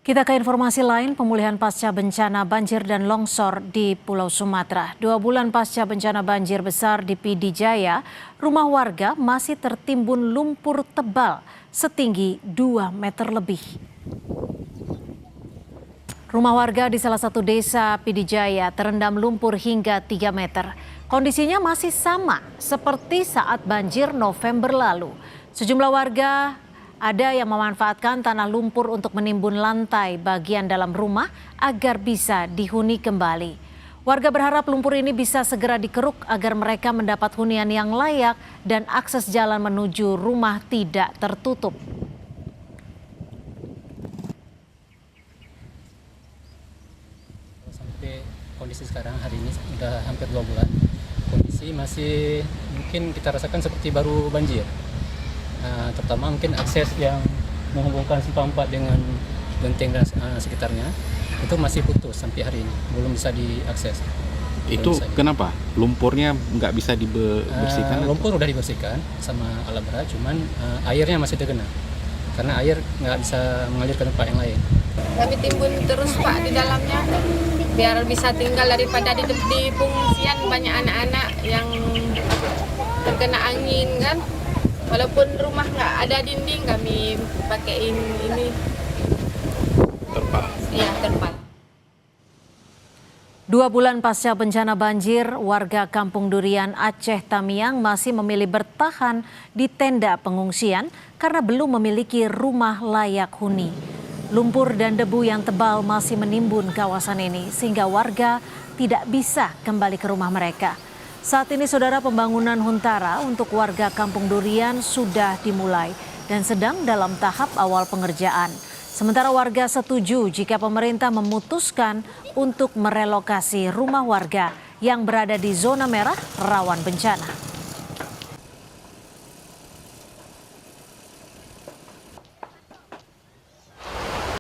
Kita ke informasi lain, pemulihan pasca bencana banjir dan longsor di Pulau Sumatera. 2 bulan pasca bencana banjir besar di Pidi Jaya, rumah warga masih tertimbun lumpur tebal setinggi 2 meter lebih. Rumah warga di salah satu desa Pidi Jaya terendam lumpur hingga 3 meter. Kondisinya masih sama seperti saat banjir November lalu. Sejumlah warga ada yang memanfaatkan tanah lumpur untuk menimbun lantai bagian dalam rumah agar bisa dihuni kembali. Warga berharap lumpur ini bisa segera dikeruk agar mereka mendapat hunian yang layak dan akses jalan menuju rumah tidak tertutup. Sampai kondisi sekarang hari ini sudah hampir 2 bulan. Kondisi masih mungkin kita rasakan seperti baru banjir. Terutama mungkin akses yang menghubungkan Simpang 4 dengan Genteng dan sekitarnya itu masih putus sampai hari ini, belum bisa diakses. Itu kenapa? Lumpurnya nggak bisa dibersihkan? Lumpur udah dibersihkan sama alat berat, cuman airnya masih tergenang karena air nggak bisa mengalir ke tempat yang lain. Kami timbun terus Pak di dalamnya biar bisa tinggal, daripada di pengungsian banyak anak-anak yang terkena angin kan. Walaupun rumah nggak ada dinding, kami pakaiin ini Terpal. ya terpal. 2 bulan pasca bencana banjir, warga Kampung Durian Aceh Tamiang masih memilih bertahan di tenda pengungsian karena belum memiliki rumah layak huni. Lumpur dan debu yang tebal masih menimbun kawasan ini sehingga warga tidak bisa kembali ke rumah mereka. Saat ini saudara, pembangunan huntara untuk warga Kampung Durian sudah dimulai dan sedang dalam tahap awal pengerjaan. Sementara warga setuju jika pemerintah memutuskan untuk merelokasi rumah warga yang berada di zona merah rawan bencana.